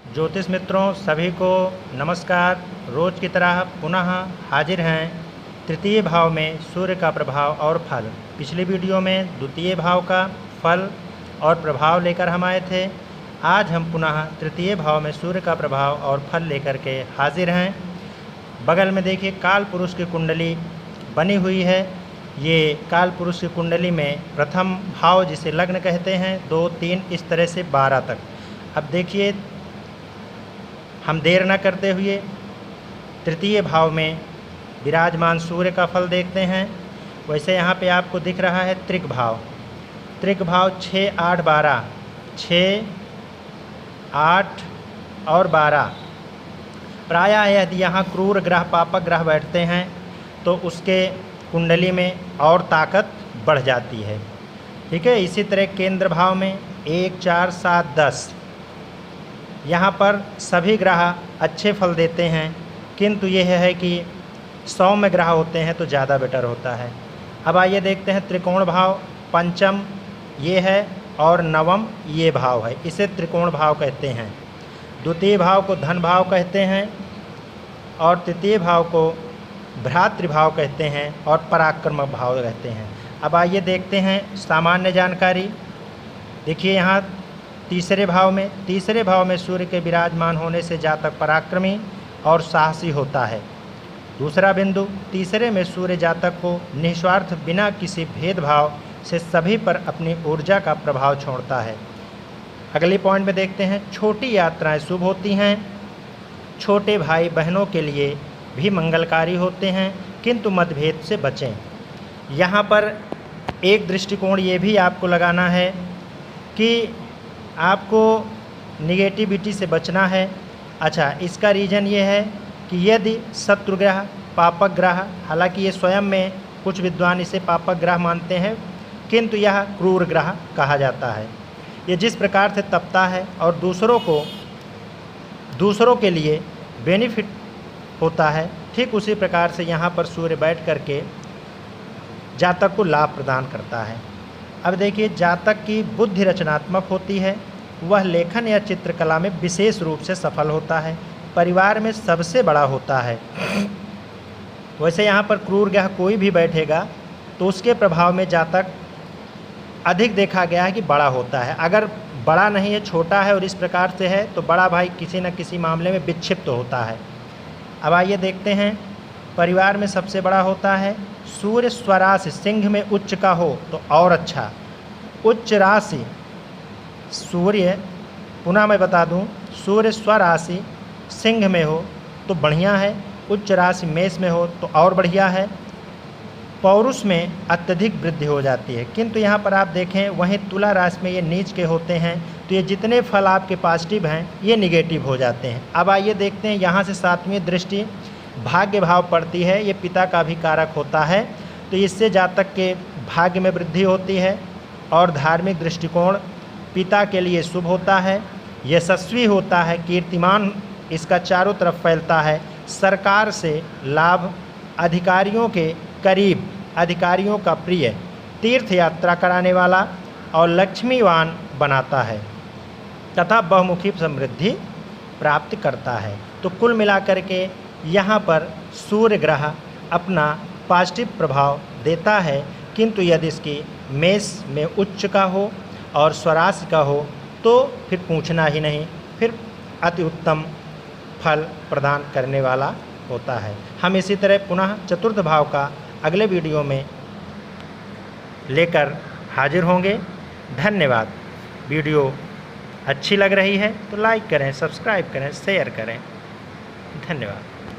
ज्योतिष मित्रों सभी को नमस्कार। रोज की तरह पुनः हाजिर हैं तृतीय भाव में सूर्य का प्रभाव और फल। पिछली वीडियो में द्वितीय भाव का फल और प्रभाव लेकर हम आए थे। आज हम पुनः तृतीय भाव में सूर्य का प्रभाव और फल लेकर के हाजिर हैं। बगल में देखिए काल पुरुष की कुंडली बनी हुई है। ये काल पुरुष की कुंडली में प्रथम भाव जिसे लग्न कहते हैं 2, 3 इस तरह से 12 तक। अब देखिए हम देर न करते हुए तृतीय भाव में विराजमान सूर्य का फल देखते हैं। वैसे यहाँ पे आपको दिख रहा है त्रिक भाव 6, 8, 12, 6, 8 और 12। प्रायः यदि यहाँ क्रूर ग्रह पापक ग्रह बैठते हैं तो उसके कुंडली में और ताकत बढ़ जाती है। ठीक है, इसी तरह केंद्र भाव में 1, 4, 7, 10 यहाँ पर सभी ग्रह अच्छे फल देते हैं, किंतु यह है कि 100 में ग्रह होते हैं तो ज़्यादा बेटर होता है। अब आइए देखते हैं त्रिकोण भाव। पंचम ये है और नवम ये भाव है, इसे त्रिकोण भाव कहते हैं। द्वितीय भाव को धन भाव कहते हैं और तृतीय भाव को भ्रातृभाव कहते हैं और पराक्रम भाव कहते हैं। अब आइए देखते हैं सामान्य जानकारी। देखिए यहाँ तीसरे भाव में सूर्य के विराजमान होने से जातक पराक्रमी और साहसी होता है। दूसरा बिंदु, तीसरे में सूर्य जातक को निस्वार्थ बिना किसी भेदभाव से सभी पर अपनी ऊर्जा का प्रभाव छोड़ता है। अगले पॉइंट में देखते हैं छोटी यात्राएं शुभ होती हैं। छोटे भाई बहनों के लिए भी मंगलकारी होते हैं, किंतु मतभेद से बचें। यहाँ पर एक दृष्टिकोण ये भी आपको लगाना है कि आपको निगेटिविटी से बचना है। अच्छा, इसका रीज़न ये है कि यदि शत्रु ग्रह पापक ग्रह, हालांकि ये स्वयं में कुछ विद्वान इसे पापक ग्रह मानते हैं, किंतु यह क्रूर ग्रह कहा जाता है। ये जिस प्रकार से तपता है और दूसरों के लिए बेनिफिट होता है, ठीक उसी प्रकार से यहाँ पर सूर्य बैठ करके जातक को लाभ प्रदान करता है। अब देखिए जातक की बुद्धि रचनात्मक होती है, वह लेखन या चित्रकला में विशेष रूप से सफल होता है, परिवार में सबसे बड़ा होता है। वैसे यहाँ पर क्रूर ग्रह कोई भी बैठेगा तो उसके प्रभाव में जातक अधिक देखा गया है कि बड़ा होता है। अगर बड़ा नहीं है, छोटा है और इस प्रकार से है तो बड़ा भाई किसी न किसी मामले में विक्षिप्त होता है। अब आइए देखते हैं परिवार में सबसे बड़ा होता है। सूर्य स्वराशि सिंह में उच्च का हो तो और अच्छा। उच्च राशि सूर्य, पुनः मैं बता दूं, सूर्य स्वराशि सिंह में हो तो बढ़िया है, उच्च राशि मेष में हो तो और बढ़िया है। पौरुष में अत्यधिक वृद्धि हो जाती है, किंतु यहाँ पर आप देखें वहीं तुला राशि में ये नीच के होते हैं तो ये जितने फल आपके पॉजिटिव हैं ये निगेटिव हो जाते हैं। अब आइए देखते हैं यहाँ से 7वीं दृष्टि भाग्य भाव पड़ती है, ये पिता का भी कारक होता है, तो इससे जातक के भाग्य में वृद्धि होती है और धार्मिक दृष्टिकोण पिता के लिए शुभ होता है, यशस्वी होता है, कीर्तिमान इसका चारों तरफ फैलता है, सरकार से लाभ, अधिकारियों के करीब, अधिकारियों का प्रिय, तीर्थ यात्रा कराने वाला और लक्ष्मीवान बनाता है तथा बहुमुखी समृद्धि प्राप्त करता है। तो कुल मिलाकर के यहाँ पर सूर्य ग्रह अपना पॉजिटिव प्रभाव देता है, किंतु यदि इसकी मेष में उच्च का हो और स्वराशि का हो तो फिर पूछना ही नहीं, फिर अति उत्तम फल प्रदान करने वाला होता है। हम इसी तरह पुनः चतुर्थ भाव का अगले वीडियो में लेकर हाजिर होंगे। धन्यवाद। वीडियो अच्छी लग रही है तो लाइक करें, सब्सक्राइब करें, शेयर करें। धन्यवाद।